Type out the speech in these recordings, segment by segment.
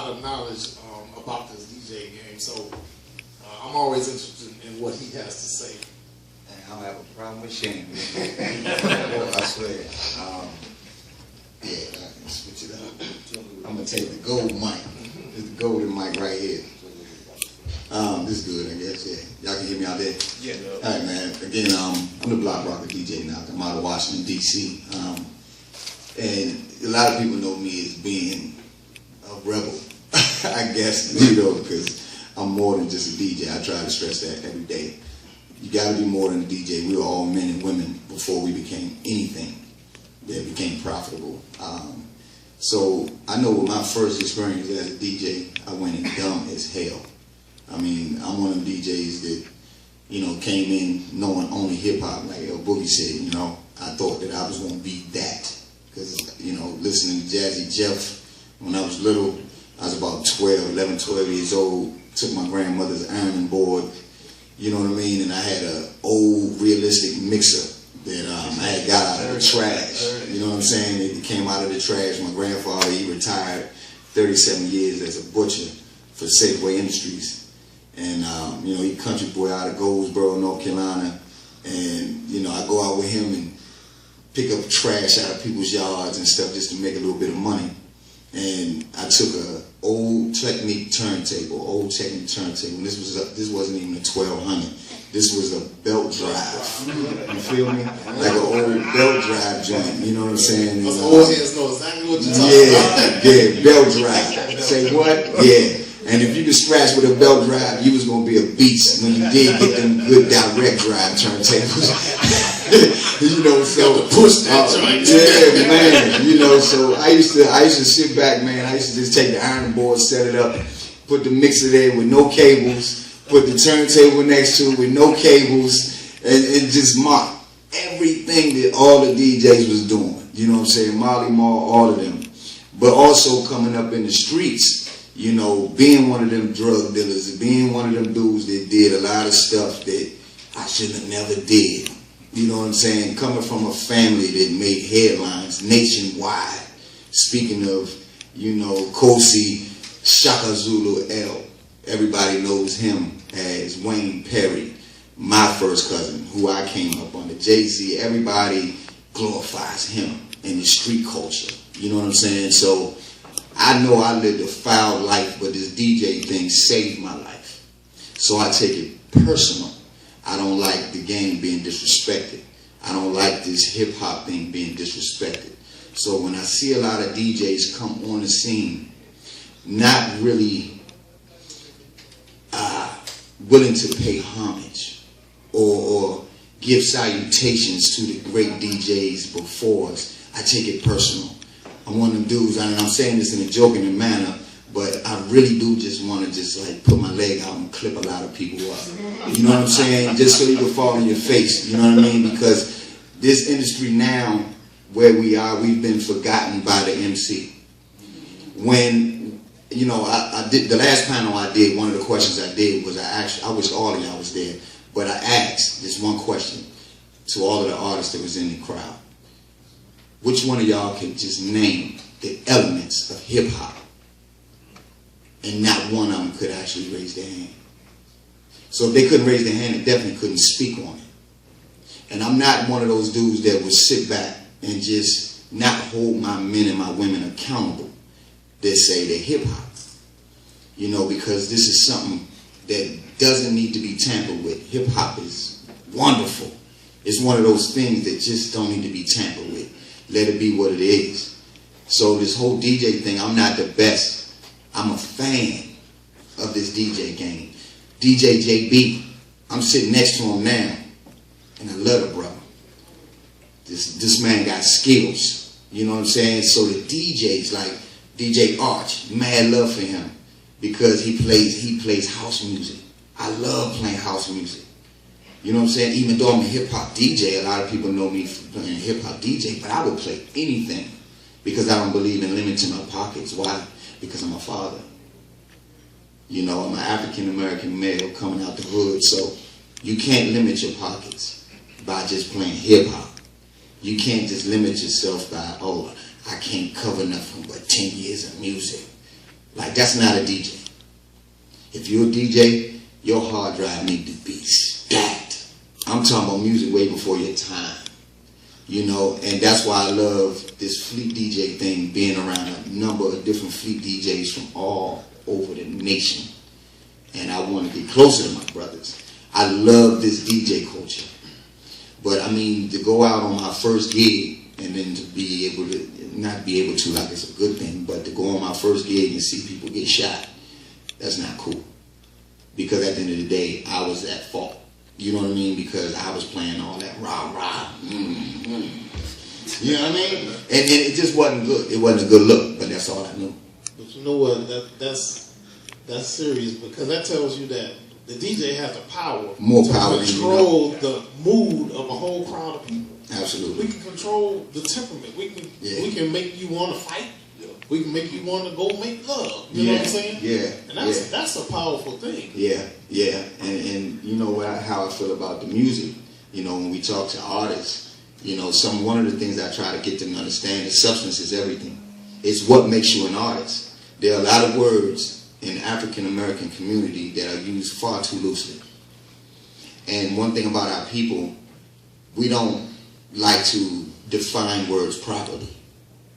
lot of knowledge about this DJ game, so I'm always interested in what he has to say. And I don't have a problem with Shane. I swear. Yeah, I can switch it up. I'm gonna take the gold mic. This is the golden mic right here. This is good, I guess. Yeah, y'all can hear me out there. Yeah. No. All right, man. Again, I'm the Blockrocka DJ now. I'm out of Washington D.C. And a lot of people know me as being a rebel. I guess, because I'm more than just a DJ. I try to stress that every day. You got to be more than a DJ. We were all men and women before we became anything that became profitable. So I know with my first experience as a DJ, I went in dumb as hell. I mean, I'm one of the DJs that, came in knowing only hip hop, like L-Boogie said, I thought that I was going to be that. Because, listening to Jazzy Jeff when I was little, I was about 11, 12 years old, took my grandmother's ironing board, you know what I mean? And I had an old realistic mixer that I had got out of the trash. You know what I'm saying? It came out of the trash. My grandfather, he retired 37 years as a butcher for Safeway Industries. And, he country boy out of Goldsboro, North Carolina. And, I go out with him and pick up trash out of people's yards and stuff just to make a little bit of money. And I took a old Technique turntable. And this wasn't even a 1200. This was a belt drive. You feel me? Like an old belt drive joint. You know what I'm saying? Those old heads know exactly what you're talking about. Yeah, belt drive. Say what? Yeah. And if you could scratch with a belt drive, you was gonna be a beast when you did get them good direct drive turntables. So push that joint. Yeah, man. So I used to sit back, man. I used to just take the ironing board, set it up, put the mixer there with no cables, put the turntable next to it with no cables, and just mock everything that all the DJs was doing. You know what I'm saying? Molly Mall, all of them. But also coming up in the streets, being one of them drug dealers, being one of them dudes that did a lot of stuff that I should have never did. You know what I'm saying? Coming from a family that made headlines nationwide. Speaking of, Kosi Shaka Zulu L. Everybody knows him as Wayne Perry, my first cousin, who I came up under. Jay-Z, everybody glorifies him in the street culture. You know what I'm saying? So I know I lived a foul life, but this DJ thing saved my life. So I take it personal. I don't like the game being disrespected. I don't like this hip-hop thing being disrespected. So when I see a lot of DJs come on the scene, not really willing to pay homage or give salutations to the great DJs before us, I take it personal. I'm one of them dudes, and I'm saying this in a joking manner, but I really do just want to put my leg out and clip a lot of people up. You know what I'm saying? Just so you can fall on your face. You know what I mean? Because this industry now, where we are, we've been forgotten by the MC. When, I did the last panel I did, one of the questions I did was I wish all of y'all was there, but I asked this one question to all of the artists that was in the crowd. Which one of y'all can just name the elements of hip hop? And not one of them could actually raise their hand. So if they couldn't raise their hand, they definitely couldn't speak on it. And I'm not one of those dudes that would sit back and just not hold my men and my women accountable that say they're hip hop. Because this is something that doesn't need to be tampered with. Hip hop is wonderful. It's one of those things that just don't need to be tampered with. Let it be what it is. So this whole DJ thing, I'm not the best. I'm a fan of this DJ game. DJ JayBee, I'm sitting next to him now, and I love the brother. This man got skills. You know what I'm saying? So the DJs like DJ Arch, mad love for him because he plays house music. I love playing house music. You know what I'm saying? Even though I'm a hip-hop DJ, a lot of people know me for playing hip-hop DJ, but I would play anything because I don't believe in limiting my pockets. Why? Because I'm a father. I'm an African-American male coming out the hood, so you can't limit your pockets by just playing hip-hop. You can't just limit yourself by, I can't cover nothing but 10 years of music. Like, that's not a DJ. If you're a DJ, your hard drive need to be stacked. I'm talking about music way before your time. You know, and that's why I love this fleet DJ thing, being around a number of different fleet DJs from all over the nation. And I want to get closer to my brothers. I love this DJ culture. But I mean, to go out on my first gig and then to be able to, not be able to like it's a good thing, but to go on my first gig and see people get shot, that's not cool. Because at the end of the day, I was at fault. You know what I mean? Because I was playing all that rah-rah. You know what I mean? And it just wasn't good. It wasn't a good look, but that's all I knew. But you know what? That's serious, because that tells you that the DJ has the power More to power control the mood of a whole crowd of people. Absolutely. We can control the temperament. We can make you want to fight. We can make you want to go make love. You know what I'm saying? Yeah. And that's a powerful thing. Yeah. And you know how I feel about the music. You know, when we talk to artists, you know, one of the things I try to get them to understand is substance is everything. It's what makes you an artist. There are a lot of words in the African American community that are used far too loosely. And one thing about our people, we don't like to define words properly.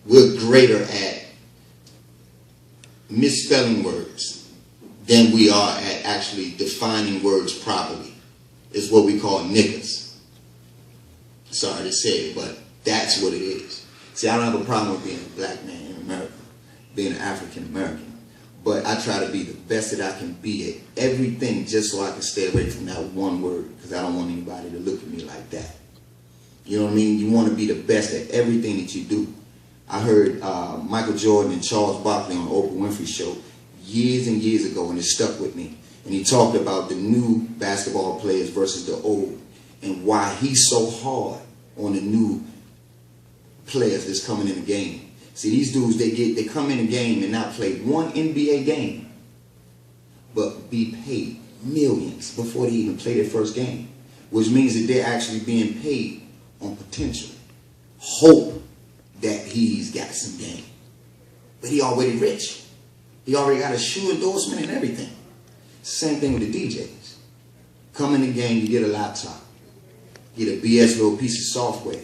We're greater at misspelling words than we are at actually defining words properly. It's what we call niggas. Sorry to say it, but that's what it is. See, I don't have a problem with being a black man in America, being an African American, but I try to be the best that I can be at everything just so I can stay away from that one word, because I don't want anybody to look at me like that. You know what I mean? You want to be the best at everything that you do. I heard Michael Jordan and Charles Barkley on the Oprah Winfrey Show years and years ago, and it stuck with me. And he talked about the new basketball players versus the old, and why he's so hard on the new players that's coming in the game. See, these dudes, they come in the game and not play one NBA game, but be paid millions before they even play their first game, which means that they're actually being paid on potential, hope that he's got some game. But he already rich. He already got a shoe endorsement and everything. Same thing with the DJs. Come in the game, you get a laptop, get a BS little piece of software,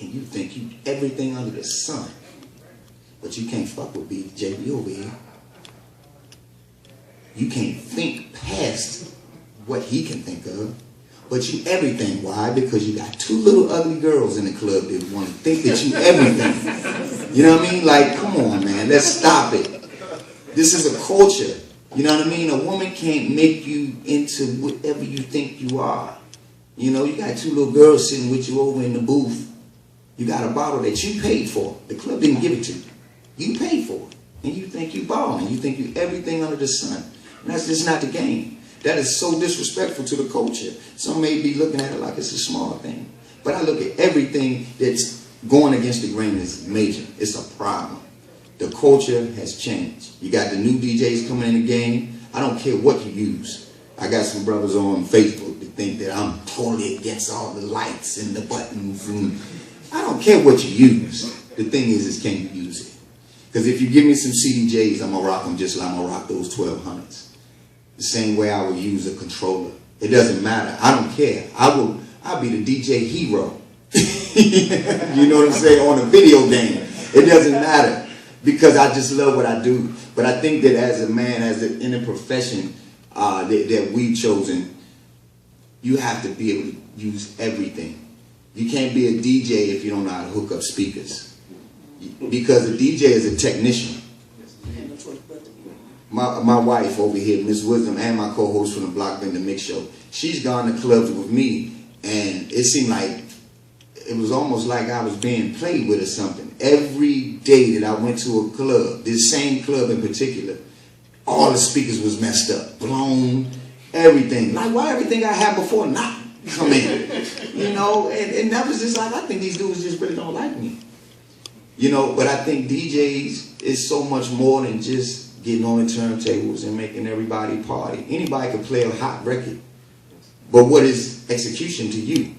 and you think you everything under the sun. But you can't fuck with JayBee over here. You can't think past what he can think of. But you everything. Why? Because you got two little ugly girls in the club that want to think that you everything. You know what I mean? Like, come on, man. Let's stop it. This is a culture. You know what I mean? A woman can't make you into whatever you think you are. You know, you got two little girls sitting with you over in the booth. You got a bottle that you paid for. The club didn't give it to you. You paid for it. And you think you balling. You think you everything under the sun. And that's just not the game. That is so disrespectful to the culture. Some may be looking at it like it's a small thing. But I look at everything that's going against the grain as major. It's a problem. The culture has changed. You got the new DJs coming in the game. I don't care what you use. I got some brothers on Facebook that think that I'm totally against all the lights and the buttons. And I don't care what you use. The thing is can you use it? Because if you give me some CDJs, I'm going to rock them just like I'm going to rock those 1200s. The same way I would use a controller. It doesn't matter. I don't care. I'll be the DJ hero. You know what I'm saying? On a video game. It doesn't matter. Because I just love what I do. But I think that as a man, in a profession that we've chosen, you have to be able to use everything. You can't be a DJ if you don't know how to hook up speakers. Because a DJ is a technician. My wife over here, Miss Wisdom, and my co-host from the Block Vendor Mix Show, she's gone to clubs with me, and it seemed like it was almost like I was being played with or something. Every day that I went to a club, this same club in particular, all the speakers was messed up, blown, everything. Like, why everything I had before not come in? You know, and that was just like, I think these dudes just really don't like me. You know, but I think DJs is so much more than just getting on the turntables and making everybody party. Anybody can play a hot record. But what is execution to you?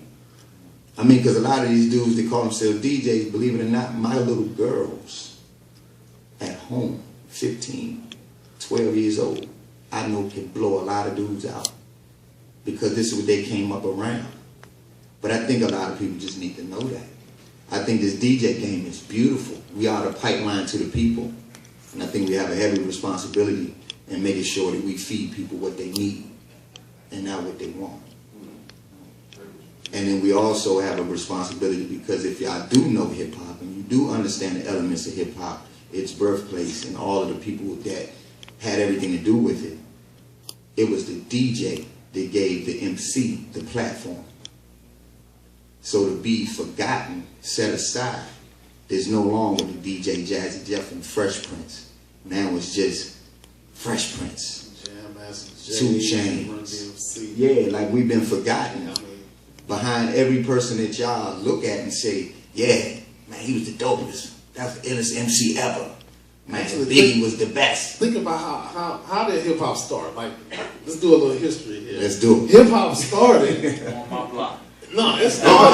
I mean, because a lot of these dudes, they call themselves DJs, believe it or not, my little girls at home, 15, 12 years old, I know can blow a lot of dudes out because this is what they came up around. But I think a lot of people just need to know that. I think this DJ game is beautiful. We are the pipeline to the people. And I think we have a heavy responsibility in making sure that we feed people what they need and not what they want. And then we also have a responsibility because if y'all do know hip-hop and you do understand the elements of hip-hop, its birthplace and all of the people that had everything to do with it, it was the DJ that gave the MC the platform. So to be forgotten, set aside, there's no longer the DJ Jazzy Jeff and Fresh Prince. Now it's just Fresh Prince, 2 Chainz. Yeah, like we've been forgotten. Behind every person that y'all look at and say, yeah, man, he was the dopest. That's the illest MC ever. Man, Biggie was the best. Think about how did hip hop start? Like, let's do a little history here. Let's do it. Hip hop started on my block. No, it's not.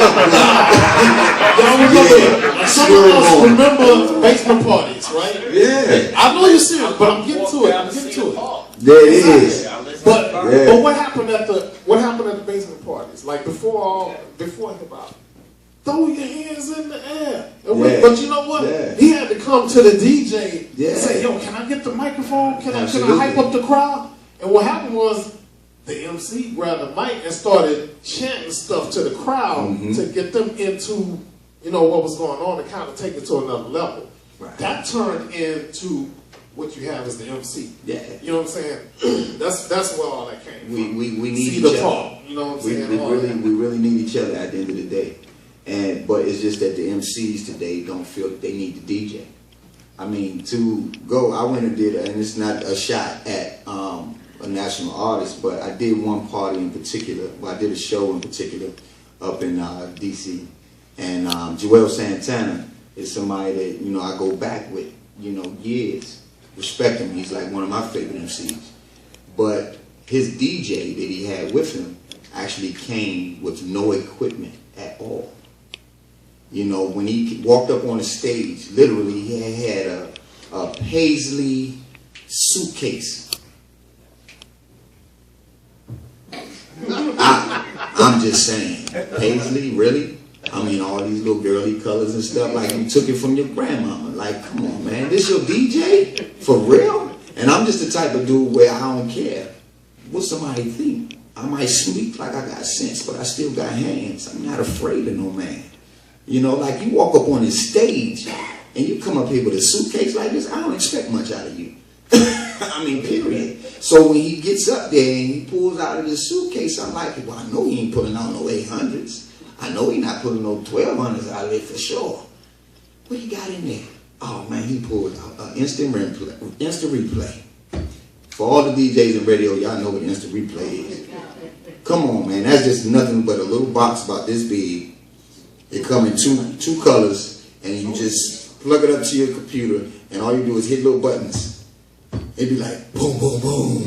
Some of us remember basement parties, right? Yeah. I know you're serious, but I'm getting to it. There it is. But what happened at the basement parties? Like before hip hop, throw your hands in the air. But you know what? Yeah. He had to come to the DJ and say, "Yo, can I get the microphone? Can I hype up the crowd?" And what happened was the MC grabbed the mic and started chanting stuff to the crowd to get them into, what was going on and kind of take it to another level. Right. That turned into what you have as the MC. Yeah. You know what I'm saying? That's where all that came from. We need each other. Talk, you know what I'm saying? We really need each other at the end of the day. But it's just that the MCs today don't feel that they need the DJ. I mean, I went and did, and it's not a shot at a national artist, but I did one party in particular. Well, I did a show in particular up in DC, and Joel Santana is somebody that I go back with years. Respect him. He's like one of my favorite MCs. But his DJ that he had with him actually came with no equipment at all. When he walked up on the stage, literally he had a Paisley suitcase. I'm just saying, Paisley, really? I mean, all these little girly colors and stuff, like you took it from your grandmama. Like, come on, man, this your DJ? For real? And I'm just the type of dude where I don't care what somebody think. I might sleep like I got sense, but I still got hands. I'm not afraid of no man. Like you walk up on this stage and you come up here with a suitcase like this, I don't expect much out of you. I mean, period. So when he gets up there and he pulls out of his suitcase, I'm like, well, I know he ain't pulling out no 800s. I know he not pulling no 1200s out of there for sure. What he got in there? Oh man, he pulled out instant replay. For all the DJs and radio, y'all know what instant replay is. Come on, man, that's just nothing but a little box about this big. It come in two colors, and you just plug it up to your computer, and all you do is hit little buttons. It'd be like boom, boom, boom.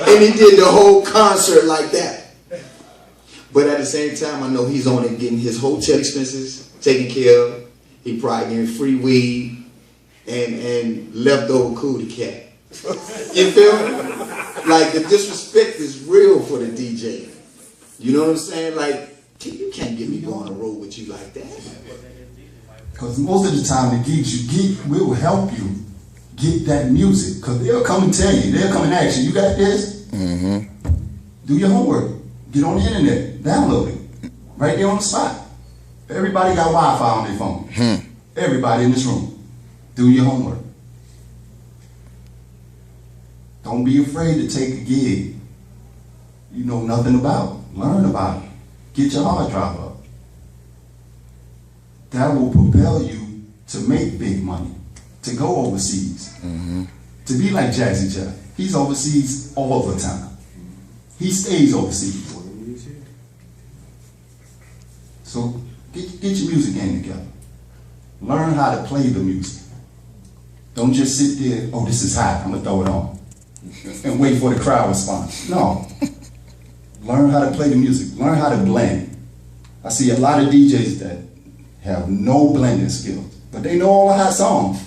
And he did the whole concert like that. But at the same time, I know he's on it getting his hotel expenses taken care of. He probably getting free weed and leftover cootie cat. You feel me? Like the disrespect is real for the DJ. You know what I'm saying? Like, you can't get me going on the road with you like that. Because most of the time the geek will help you get that music. Because they'll come and tell you, they'll come and ask you, you got this? Mm-hmm. Do your homework. Get on the internet. Download it. Right there on the spot. Everybody got Wi-Fi on their phone. Everybody in this room. Do your homework. Don't be afraid to take a gig you know nothing about. Learn about it. Get your hard drive up. That will propel you to make big money, to go overseas, to be like Jazzy Jeff. He's overseas all the time. He stays overseas. So get your music game together. Learn how to play the music. Don't just sit there, oh, this is hot, I'm gonna throw it on, and wait for the crowd response. No. Learn how to play the music. Learn how to blend. I see a lot of DJs that have no blending skills. but they know all the hot songs.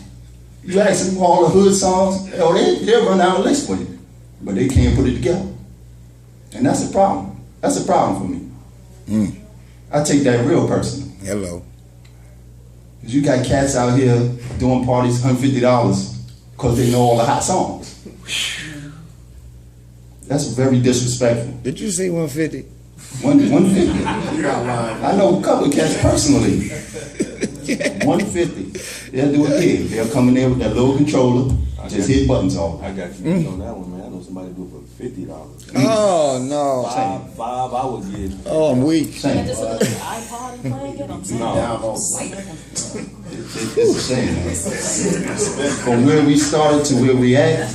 You ask them all the hood songs, they'll run out a list for you, but they can't put it together. And that's a problem. That's a problem for me. I take that real personal. Hello. Because you got cats out here doing parties $150 because they know all the hot songs. That's very disrespectful. Did you say 150? 150. I know a couple of cats personally. 150. They'll do a gig. They'll come in there with that little controller, just hit buttons off. I got you on that one, man. I know somebody do it for $50. Oh no. Five I would get. Oh, I'm weak. Same. Just look at the iPod and playing it. I'm saying. It's a shame, man. From where we started to where we at,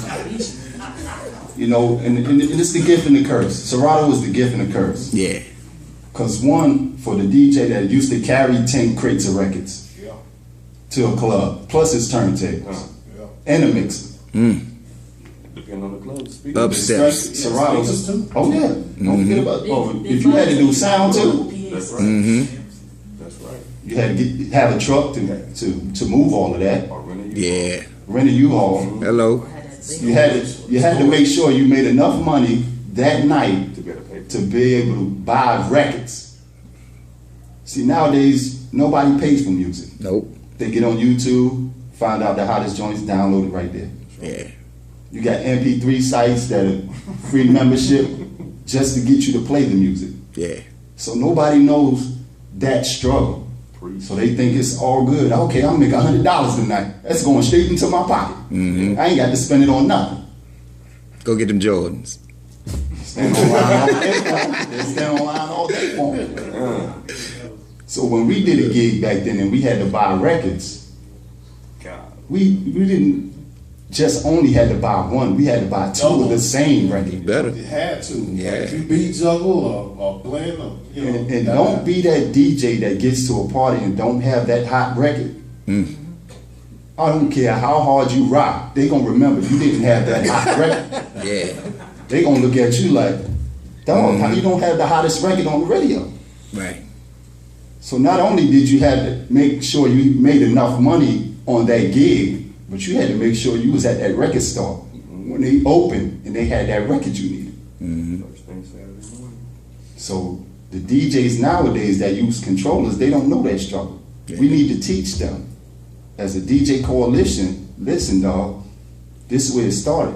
you know, and it's the gift and the curse. Serato was the gift and the curse. Yeah. Because one, for the DJ that used to carry 10 crates of records to a club, plus his turntables, and a mixer. Depending on the club. Upstairs. Serato's. Oh yeah. Don't forget about, if you had to do sound too. That's right. That's right. You had to have a truck to move all of that. Yeah. Rent a U-Haul. Hello. You had to make sure you made enough money that night to be able to buy records. See, nowadays nobody pays for music. Nope. They get on YouTube, find out the hottest joints, download it right there. Yeah. You got MP3 sites that are free membership just to get you to play the music. Yeah. So nobody knows that struggle. So they think it's all good. Okay, I'm making $100 tonight. That's going straight into my pocket. I ain't got to spend it on nothing. Go get them Jordans. Stand online all day. They stand online all day for me. So when we did a gig back then and we had to buy records, we didn't just only had to buy one. We had to buy two of the same record. Better. You had to. Yeah. Like, if you beat juggle or blend or, you know. And don't be that DJ that gets to a party and don't have that hot record. I don't care how hard you rock. They gonna remember you didn't have that hot record. Yeah. They gonna look at you like, dog, how you don't have the hottest record on the radio? Right. So not only did you have to make sure you made enough money on that gig, but you had to make sure you was at that record store when they opened and they had that record you needed. So the DJs nowadays that use controllers, they don't know that struggle. Yeah. We need to teach them. As a DJ coalition, listen, dog, this is where it started.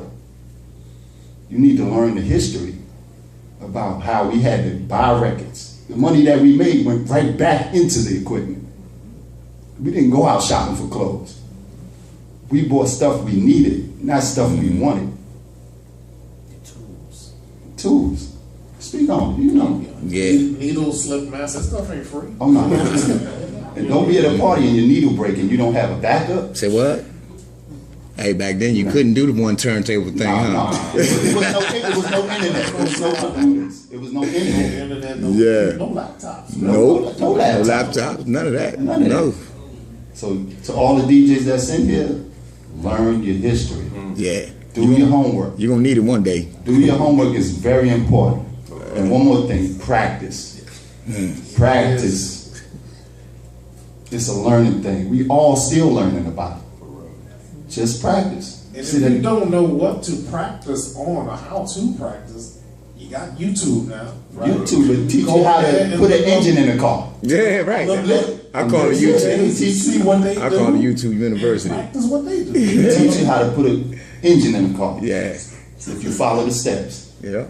You need to learn the history about how we had to buy records. The money that we made went right back into the equipment. We didn't go out shopping for clothes. We bought stuff we needed, not stuff we wanted. Tools. Speak on it, you know. Yeah. Needles, slip mask, that stuff ain't free. Oh no. And don't be at a party and your needle break and you don't have a backup. Say what? Hey, back then you couldn't do the one turntable thing, huh? No. It was no internet. It was no computers. It was no internet. No laptops. No laptops. laptops. None of that. None of No. that. So to all the DJs that's in here, learn your history. Yeah. Do your homework. You're gonna need it one day. Do your homework is very important. And one more thing, practice. Practice. It's a learning thing. We all still learning about it. Just practice. And if you don't know what to practice on or how to practice, you got YouTube now. Right? YouTube will teach you how to put an engine in a car. Yeah, right. I call it They YouTube. see what they do. I call it YouTube University. Practice what they do. It'll teach you how to put an engine in a car. Yeah. If you follow the steps. Yeah.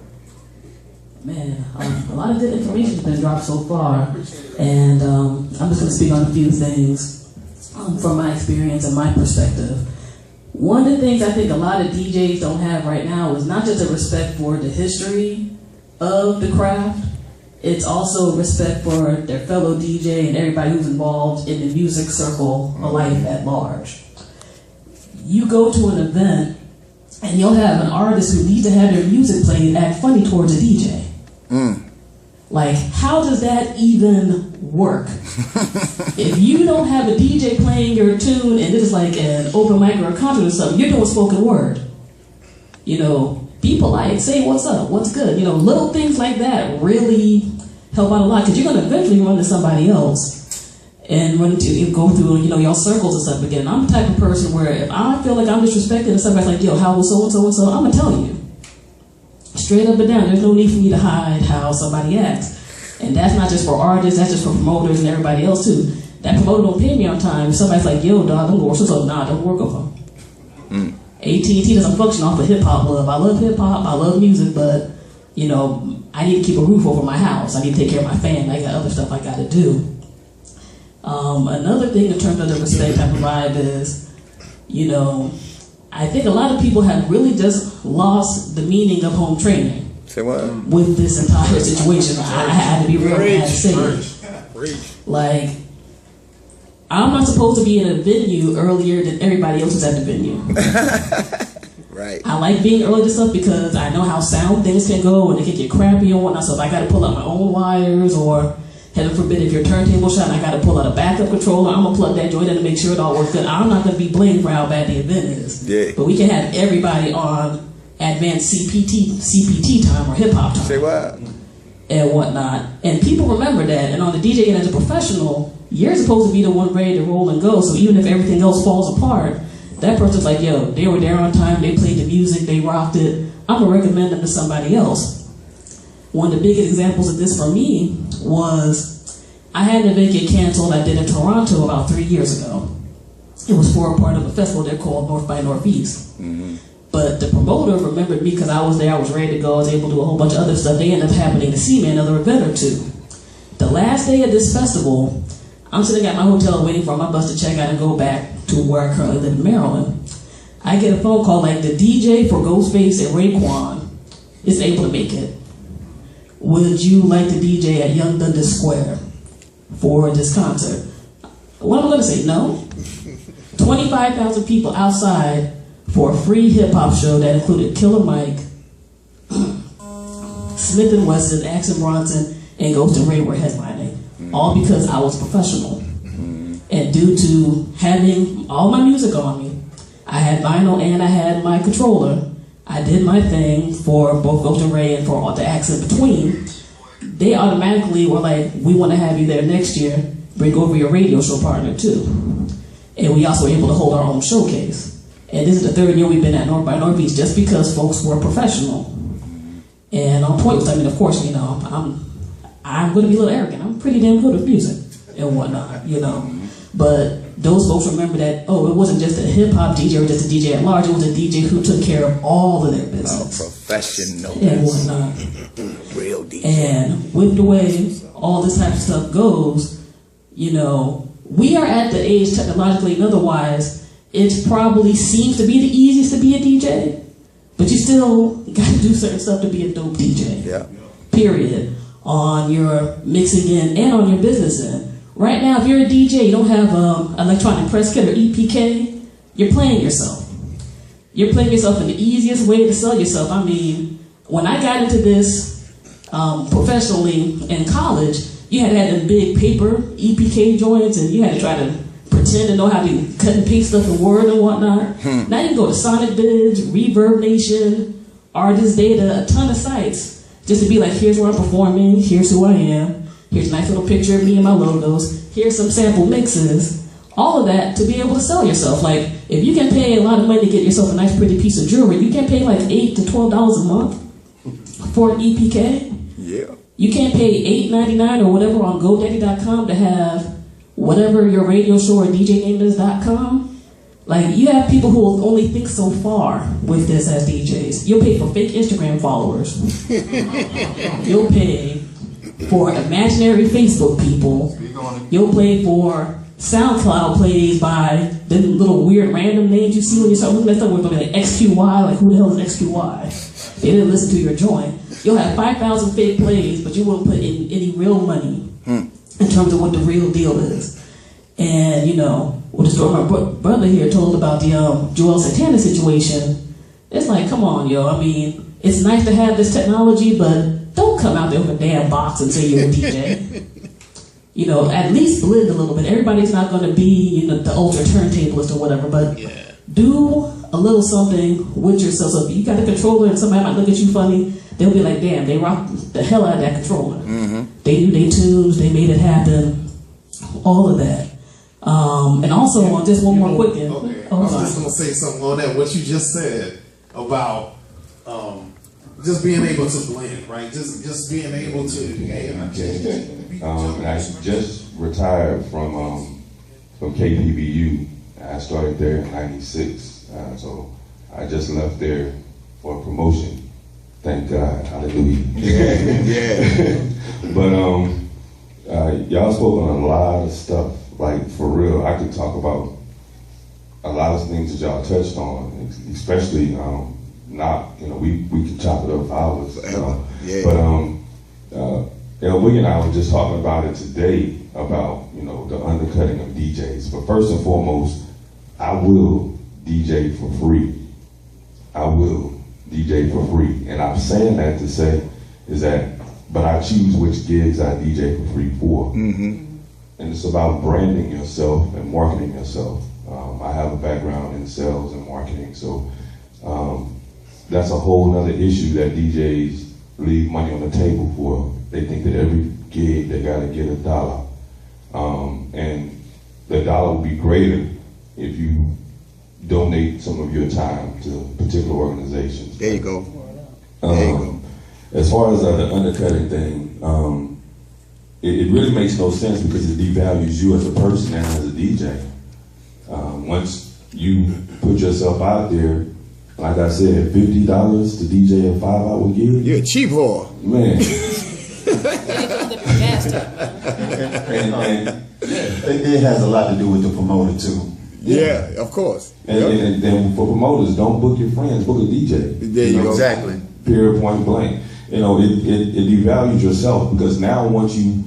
Man, a lot of good information has been dropped so far, and I'm just going to speak on a few things from my experience and my perspective. One of the things I think a lot of DJs don't have right now is not just a respect for the history of the craft, it's also respect for their fellow DJ and everybody who's involved in the music circle of life at large. You go to an event and you'll have an artist who needs to have their music played act funny towards a DJ. Like, how does that even work? If you don't have a DJ playing your tune and this is like an open mic or a concert or something, you're doing spoken word. You know, be polite, say what's up, what's good. You know, little things like that really help out a lot because you're going to eventually run into somebody else. and go through, y'all circles and stuff again. I'm the type of person where if I feel like I'm disrespected and somebody's like, yo, how was so and so, I'm gonna tell you. Straight up and down. There's no need for me to hide how somebody acts. And that's not just for artists, that's just for promoters and everybody else too. That promoter don't pay me on time. Somebody's like, yo, dog, don't work. So nah, don't work with them. AT&T doesn't function off of hip-hop love. I love hip-hop, I love music, but, I need to keep a roof over my house. I need to take care of my family. I got other stuff I gotta do. Another thing in terms of the respect I provide is, I think a lot of people have really just lost the meaning of home training. Say what? With this entire situation. I had to be real bad to say it. Like, I'm not supposed to be in a venue earlier than everybody else is at the venue. Right. I like being early to stuff because I know how sound things can go and they can get crappy and whatnot. So if I got to pull out my own wires, or heaven forbid if your turntable shot and I got to pull out a backup controller, I'm going to plug that joint in to make sure it all works good. I'm not going to be blamed for how bad the event is. Yeah. But we can have everybody on advanced CPT time or hip hop time. Say what? And whatnot. And people remember that. And on the DJ end as a professional, you're supposed to be the one ready to roll and go. So even if everything else falls apart, that person's like, yo, they were there on time, they played the music, they rocked it. I'm going to recommend them to somebody else. One of the biggest examples of this for me was I had an event get canceled I did in Toronto about 3 years ago. It was for a part of a festival they're called North by Northeast. But the promoter remembered me because I was there, I was ready to go, I was able to do a whole bunch of other stuff. They ended up happening to see me another event or two. The last day of this festival, I'm sitting at my hotel waiting for my bus to check out and go back to where I currently live in Maryland. I get a phone call like, the DJ for Ghostface and Raekwon is able to make it. Would you like to DJ at Young Dundas Square for this concert? What am I going to say? No? 25,000 people outside for a free hip-hop show that included Killer Mike, Smith & Wesson, Axel Bronson, and Ghost and Ray were headlining. All because I was professional. And due to having all my music on me, I had vinyl and I had my controller, I did my thing for both Ghost and Ray and for all the acts in between. They automatically were like, we want to have you there next year, bring over your radio show partner too. And we also were able to hold our own showcase. And this is the third year we've been at North by Northeast just because folks were professional. And on point with, of course, I'm going to be a little arrogant. I'm pretty damn good with music and whatnot, But those folks remember that, it wasn't just a hip-hop DJ or just a DJ at large. It was a DJ who took care of all of their business. Professional. And whatnot. Real DJ. And with the way all this type of stuff goes, we are at the age technologically and otherwise, it probably seems to be the easiest to be a DJ, but you still got to do certain stuff to be a dope DJ. Yeah. Period. On your mixing end and on your business end. Right now, if you're a DJ, you don't have electronic press kit or EPK, you're playing yourself. You're playing yourself in the easiest way to sell yourself. I mean, when I got into this professionally in college, you had to have them big paper EPK joints, and you had to try to pretend to know how to cut and paste stuff in Word and whatnot. Now you can go to Sonic Bids, Reverb Nation, Artist Data, a ton of sites, just to be like, here's where I'm performing, here's who I am, here's a nice little picture of me and my logos, here's some sample mixes, all of that to be able to sell yourself. Like, if you can pay a lot of money to get yourself a nice pretty piece of jewelry, you can pay like $8 to $12 a month for an EPK. Yeah. You can't pay $8.99 or whatever on GoDaddy.com to have whatever your radio show or DJ name is.com. Like, you have people who will only think so far with this as DJs. You'll pay for fake Instagram followers. You'll pay for imaginary Facebook people. You'll pay for SoundCloud plays by the little weird random names you see when you start looking at stuff with like XQY, like who the hell is XQY? They didn't listen to your joint. You'll have 5,000 fake plays, but you won't put in any real money in terms of what the real deal is. And, with the story my brother here told about the Joel Santana situation, it's like, come on, yo. I mean, it's nice to have this technology, but don't come out there with a damn box and say you're a DJ. At least blend a little bit. Everybody's not going to be, the ultra turntablist or whatever, but do a little something with yourself. So if you got a controller and somebody might look at you funny, they'll be like, damn, they rocked the hell out of that controller. They knew their tunes, they made it happen, all of that. And also, just one more quick thing. Okay. Oh, I was sorry. just gonna say something on that. What you just said about just being able to blend, right? Just being able to. I just retired from KPBU. I started there in '96, so I just left there for a promotion. Thank God, hallelujah. Yeah. But y'all spoke on a lot of stuff. Like, for real, I could talk about a lot of things that y'all touched on, especially not, we can chop it up for hours. Yeah. But L-Boogie and I were just talking about it today about, the undercutting of DJs. But first and foremost, I will DJ for free. I will DJ for free. And I'm saying that to say is that, but I choose which gigs I DJ for free for. Mm-hmm. And it's about branding yourself and marketing yourself. I have a background in sales and marketing, so that's a whole nother issue that DJs leave money on the table for. They think that every gig they gotta get $1. And the dollar will be greater if you donate some of your time to particular organizations. There you go. There you go. As far as the undercutting thing, it really makes no sense because it devalues you as a person and as a DJ. Once you put yourself out there, like I said, $50 to DJ a 5-hour gig. You're a cheap whore. Man. It has a lot to do with the promoter too. Yeah, of course. And then for promoters, don't book your friends, book a DJ. There you go. Exactly. Period, point blank. It devalues yourself because now once you,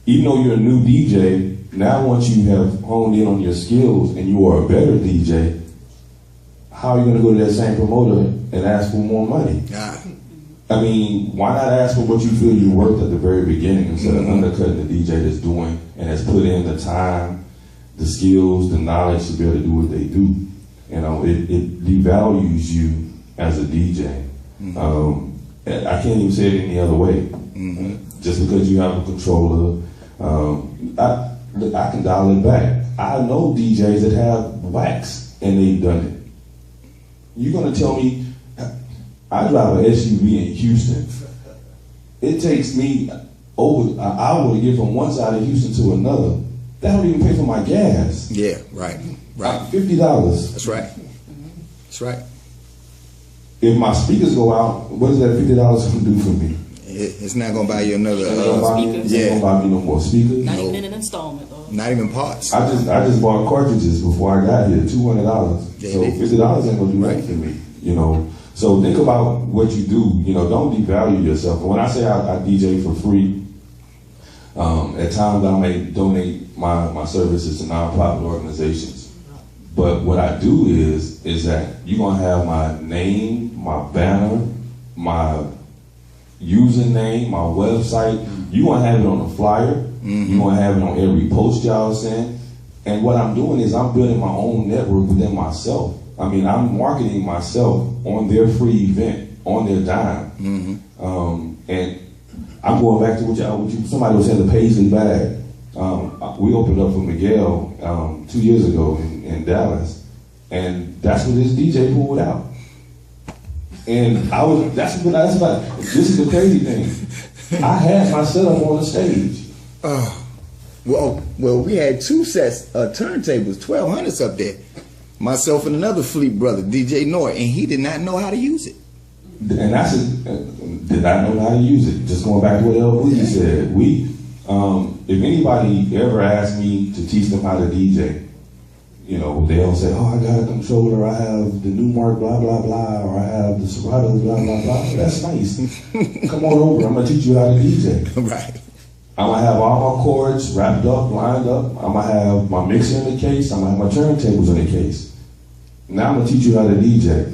even though you're a new DJ, now once you have honed in on your skills and you are a better DJ, how are you going to go to that same promoter and ask for more money? I mean, why not ask for what you feel you're worth at the very beginning instead of undercutting the DJ that's doing and has put in the time, the skills, the knowledge to be able to do what they do. It devalues you as a DJ. I can't even say it any other way. Just because you have a controller, I can dial it back. I know DJs that have wax and they've done it. You're gonna tell me, I drive an SUV in Houston. It takes me over an hour to get from one side of Houston to another. That don't even pay for my gas. Yeah, right. $50. That's right. That's right. If my speakers go out, what is that $50 gonna do for me? It's not gonna buy you another. It's not gonna buy me no more speakers. Not even in an installment, though. Not even parts. I just bought cartridges before I got here, $200. Yeah, so $50 ain't gonna do nothing for me, So think about what you do. Don't devalue yourself. And when I say I DJ for free, at times I may donate my services to nonprofit organizations. But what I do is that you're gonna have my name, my banner, my username, my website. You're gonna have it on the flyer. You're gonna have it on every post y'all send. And what I'm doing is I'm building my own network within myself. I mean, I'm marketing myself on their free event, on their dime. And I'm going back to what somebody was saying, the Paisley bag. We opened up for Miguel 2 years ago in Dallas, and that's what this DJ pulled out. And that's about, this is the crazy thing. I had my setup on the stage. Well, we had 2 sets of turntables, 1200s up there. Myself and another Fleet brother, DJ North, and he did not know how to use it. And that's did not know how to use it. Just going back to what L-Boogie said, if anybody ever asked me to teach them how to DJ, they'll say, oh, I got a controller, I have the Newmark blah, blah, blah, or I have the Serato blah, blah, blah. That's nice. Come on over, I'm going to teach you how to DJ. Right. I'm going to have all my chords wrapped up, lined up. I'm going to have my mixer in the case. I'm going to have my turntables in the case. Now I'm going to teach you how to DJ.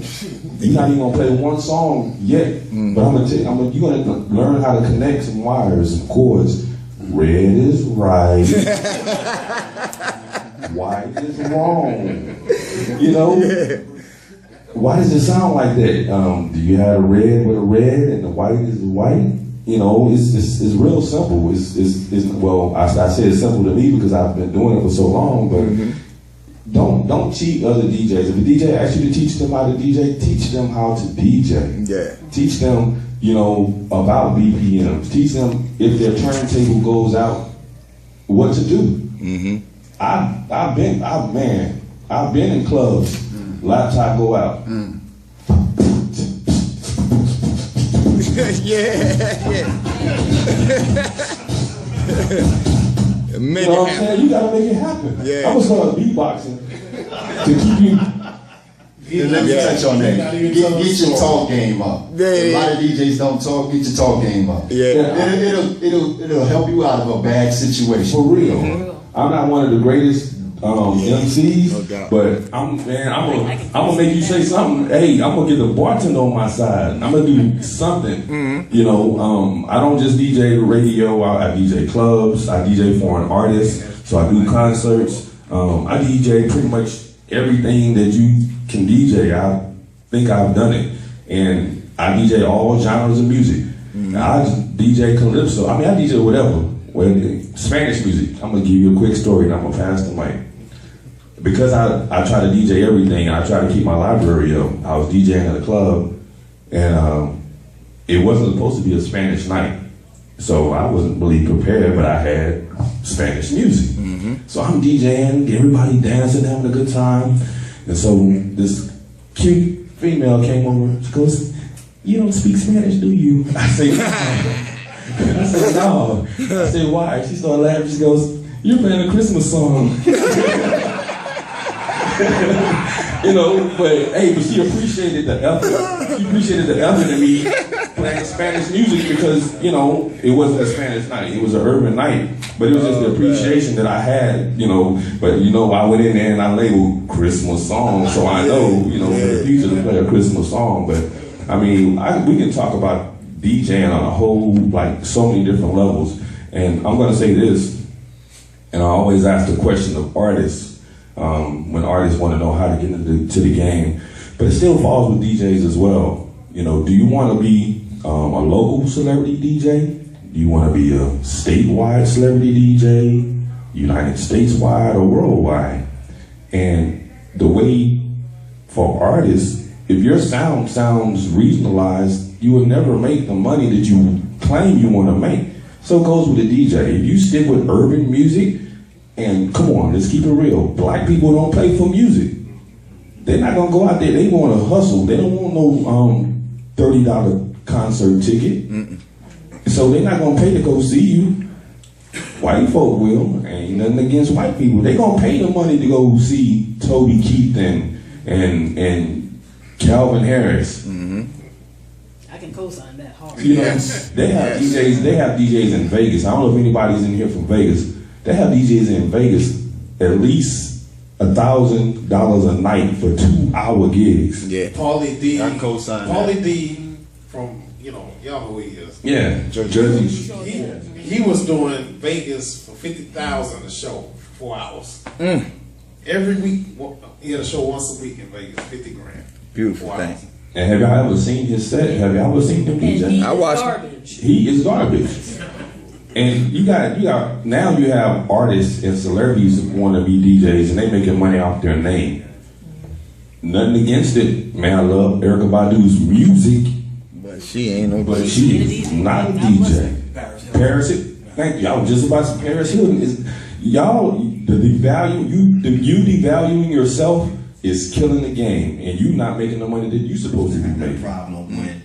You're not even going to play one song yet, but I'm going to tell you, you're going to learn how to connect some wires and chords. Red is right. White is wrong. Why does it sound like that? Do you have a red with a red and the white is white? you know, it's real simple. Well, I say it's simple to me because I've been doing it for so long, but don't cheat other DJs. If a DJ asks you to teach them how to DJ, teach them how to DJ. Yeah. Teach them, you know, about BPMs. Teach them if their turntable goes out, what to do. Mm-hmm. I've been in clubs. Laptop go out. yeah. You know what I'm saying? You gotta make it happen. Yeah. I'm gonna start beatboxing to keep you. Let me touch on that. Get your talk game up. Yeah. A lot of DJs don't talk. Get your talk game up. Yeah. It'll help you out of a bad situation. For real. I'm not one of the greatest MCs, No doubt. but I'm gonna make you say something. Hey, I'm gonna get the bartender on my side. I'm gonna do something. You know, I don't just DJ radio. I DJ clubs. I DJ foreign artists. So I do concerts. I DJ pretty much everything that you can DJ. I think I've done it, and I DJ all genres of music. I DJ calypso. I mean, I DJ whatever. Spanish music. I'm gonna give you a quick story, and I'm gonna pass the mic. Because I try to DJ everything, and I try to keep my library up. I was DJing at a club, and it wasn't supposed to be a Spanish night, so I wasn't really prepared. But I had Spanish music, so I'm DJing, everybody dancing, having a good time, and so this cute female came over. She goes, "You don't speak Spanish, do you?" I say, "No." I said, "Why?" She started laughing. She goes, "You're playing a Christmas song." You know, but she appreciated the effort. She appreciated the effort in me playing Spanish music because, you know, it wasn't a Spanish night. It was an urban night. But it was just the appreciation that I had, you know. But, you know, I went in there and I labeled Christmas songs, so I know, you know, for the future to play a Christmas song. But, I mean, we can talk about DJing on a whole, like, so many different levels. And I'm going to say this, and I always ask the question of artists, when artists want to know how to get into the game, but it still falls with DJs as well. You know, do you want to be a local celebrity DJ? Do you want to be a statewide celebrity DJ, United States wide or worldwide? And the way for artists, if your sound sounds regionalized, you will never make the money that you claim you want to make. So it goes with the DJ. If you stick with urban music, and come on, let's keep it real. Black people don't play for music. They're not gonna go out there. They want to hustle. They don't want no $30 concert ticket. So they're not gonna pay to go see you. White folk will. Ain't nothing against white people. They gonna pay the money to go see Toby Keith and Calvin Harris. I can co-sign that hard. You know, they have DJs. They have DJs in Vegas. I don't know if anybody's in here from Vegas. They have DJs in Vegas at least $1,000 a night for 2-hour gigs. Yeah. Paulie D. I co-sign Paulie D from, you know, y'all know who he is. Yeah, Jersey. He was doing Vegas for $50,000 a show, 4 hours. Every week, he had a show once a week in Vegas, $50,000. Beautiful thing. And have y'all ever seen his set? Have y'all ever seen him DJ? I watched. Garbage. He is garbage. And you got now you have artists and celebrities who want to be DJs and they making money off their name. Nothing against it, man. I love Erykah Badu's music, But she ain't no. but she is not a DJ. Paris Hilton. Thank you. I was just about to say Paris Hilton is y'all. The devaluing yourself is killing the game, and you not making the money that you supposed to be The making. problem when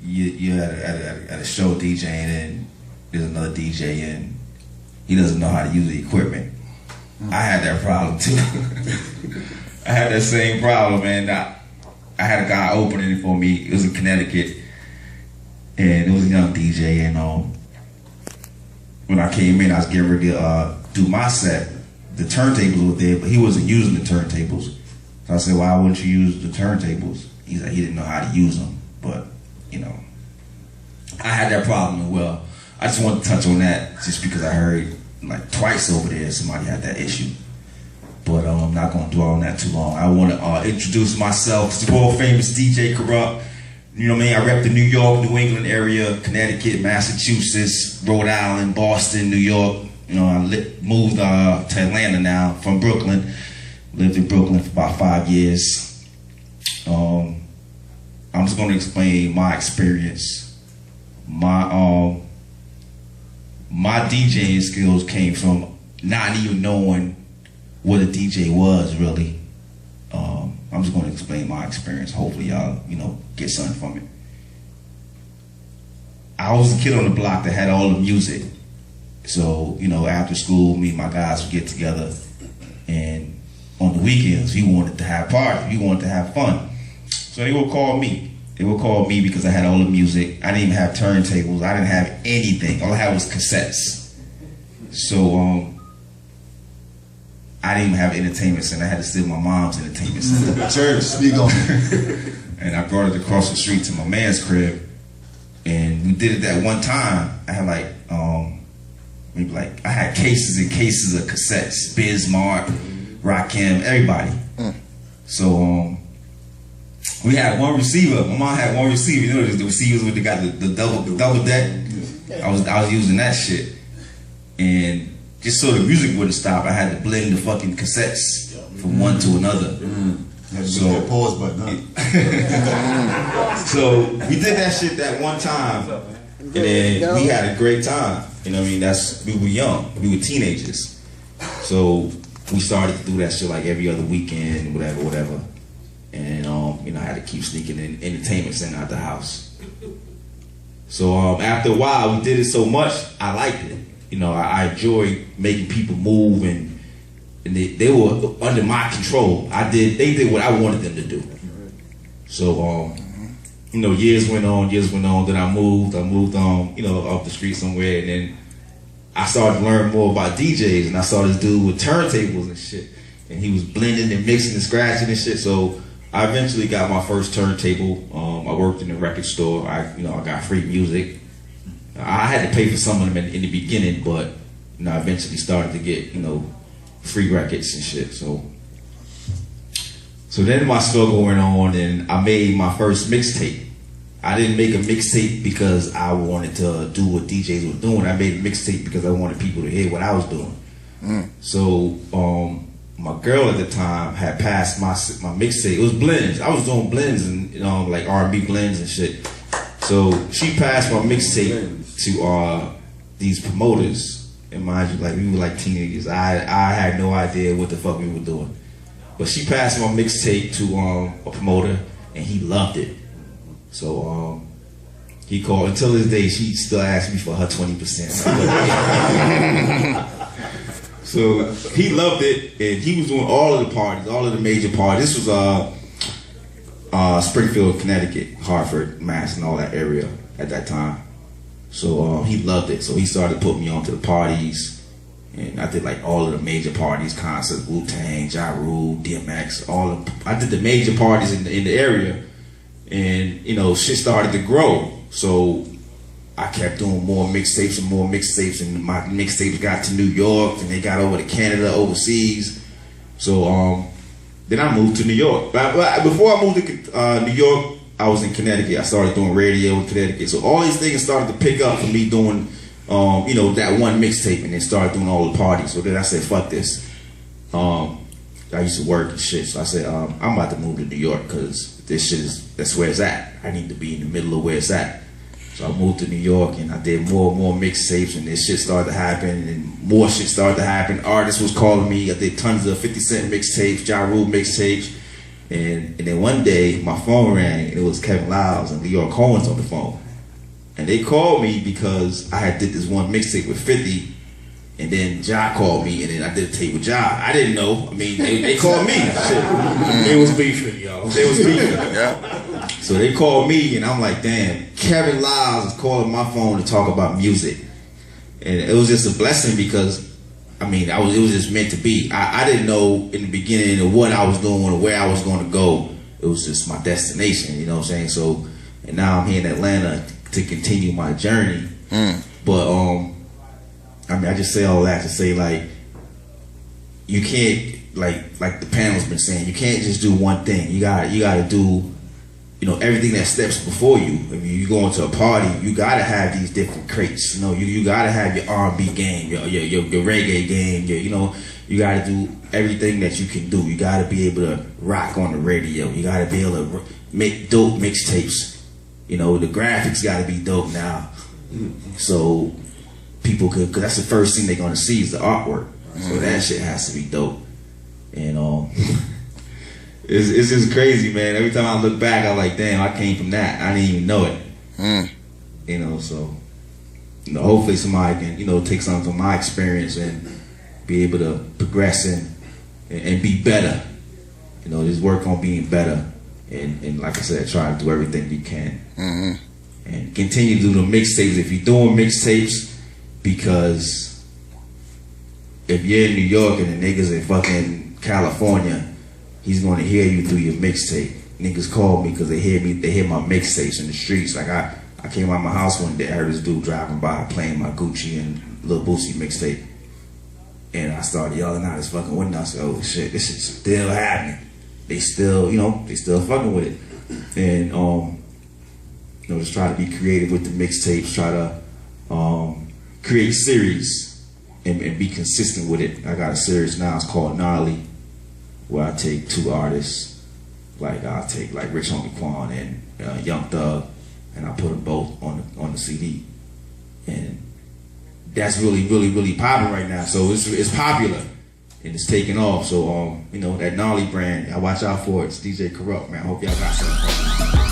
you at a show DJing and there's another DJ and he doesn't know how to use the equipment. I had that problem too. I had that same problem, man. I had a guy opening it for me. It was in Connecticut, and it was a young DJ. And when I came in, I was getting ready to do my set. The turntables were there, but he wasn't using the turntables. So I said, "Why wouldn't you use the turntables?" He's like, he didn't know how to use them. But you know, I had that problem as well. I just wanted to touch on that just because I heard like twice over there somebody had that issue. But I'm not going to dwell on that too long. I want to introduce myself. It's the world famous DJ Kurupt. You know what I mean? I rep the New York, New England area, Connecticut, Massachusetts, Rhode Island, Boston, New York. You know, I moved to Atlanta now from Brooklyn. Lived in Brooklyn for about 5 years. I'm just going to explain my experience. My DJing skills came from not even knowing what a DJ was really. I'm just going to explain my experience. Hopefully y'all, get something from it. I was a kid on the block that had all the music. So, after school, me and my guys would get together, and on the weekends, we wanted to have parties. We wanted to have fun. So they would call me. They would call me because I had all the music. I didn't even have turntables. I didn't have anything. All I had was cassettes. So, I didn't even have an entertainment center. I had to steal my mom's entertainment center. Church, speak on it. And I brought it across the street to my man's crib. And we did it that one time. I had I had cases and cases of cassettes. Bismarck, Rakim, everybody. So we had one receiver. My mom had one receiver. You know the receivers with the double deck? I was using that shit. And just so the music wouldn't stop, I had to blend the fucking cassettes from one to another. So that pause button, huh? So we did that shit that one time, and then we had a great time. You know what I mean? We were young, we were teenagers. So we started to do that shit like every other weekend, whatever. And I had to keep sneaking in entertainment center out the house. So after a while, we did it so much, I liked it. I enjoyed making people move, and they were under my control. They did what I wanted them to do. So, years went on, then I moved on, off the street somewhere, and then I started to learn more about DJs, and I saw this dude with turntables and shit, and he was blending and mixing and scratching and shit. So I eventually got my first turntable. I worked in a record store. I got free music. I had to pay for some of them in the beginning, but I eventually started to get free records and shit. So then my struggle went on, and I made my first mixtape. I didn't make a mixtape because I wanted to do what DJs were doing. I made a mixtape because I wanted people to hear what I was doing. So my girl at the time had passed my mixtape. It was blends. I was doing blends and like R&B blends and shit. So she passed my mixtape to these promoters, and mind you, like we were like teenagers. I had no idea what the fuck we were doing, but she passed my mixtape to a promoter, and he loved it. So he called. Until this day, she still asks me for her 20%. So he loved it, and he was doing all of the parties, all of the major parties. This was Springfield, Connecticut, Hartford, Mass, and all that area at that time. So he loved it. So he started putting me on to the parties, and I did like all of the major parties, concerts, Wu-Tang, Ja Rule, DMX, I did the major parties in the area, and shit started to grow. So I kept doing more mixtapes, and my mixtapes got to New York, and they got over to Canada, overseas. So then I moved to New York. But before I moved to New York, I was in Connecticut. I started doing radio in Connecticut. So all these things started to pick up for me doing, that one mixtape, and then started doing all the parties. So then I said, fuck this. I used to work and shit. So I said, I'm about to move to New York because this shit that's where it's at. I need to be in the middle of where it's at. So I moved to New York, and I did more and more mixtapes, and this shit started to happen, and more shit started to happen. Artists was calling me. I did tons of 50 Cent mixtapes, Ja Rule mixtapes, and then one day my phone rang, and it was Kevin Lyles and Leon Cohen's on the phone, and they called me because I had did this one mixtape with 50, and then Ja called me, and then I did a tape with Ja. I didn't know. I mean, they called me. Shit. They was beefing, y'all. They was beefing. Yeah. So they called me, and I'm like, damn, Kevin Lyles is calling my phone to talk about music. And it was just a blessing because, it was just meant to be. I didn't know in the beginning of what I was doing or where I was going to go. It was just my destination, you know what I'm saying? So, and now I'm here in Atlanta to continue my journey. But, I just say all that to say, like, you can't, like the panel's been saying, you can't just do one thing. You gotta do you know, everything that steps before you. I mean, you go into a party, you gotta have these different crates. You know, you gotta have your R&B game, your reggae game. You know, you gotta do everything that you can do. You gotta be able to rock on the radio. You gotta be able to make dope mixtapes. You know, the graphics gotta be dope now, so people could. Cause that's the first thing they're gonna see is the artwork. So that shit has to be dope. And it's just crazy, man. Every time I look back, I'm like, damn, I came from that. I didn't even know it. You know, so you know, hopefully somebody can, you know, take something from my experience and be able to progress and be better. You know, just work on being better. And like I said, try to do everything you can. And continue to do the mixtapes. If you're doing mixtapes, because if you're in New York and the niggas in fucking California, he's gonna hear you through your mixtape. Niggas call me because they hear my mixtapes in the streets. Like I came out my house one day, I heard this dude driving by playing my Gucci and Lil Boosie mixtape. And I started yelling out his fucking window. I said, oh shit, this is still happening. They still, you know, they still fucking with it. And you know, just try to be creative with the mixtapes, try to create series and be consistent with it. I got a series now, it's called Gnarly, where I take two artists, like I'll take like Rich Homie Quan and Young Thug, and I put them both on the CD, and that's really popping right now. So it's popular and it's taking off. So you know, that Gnarly brand, y'all watch out for it. It's DJ Kurupt, man. I hope y'all got something.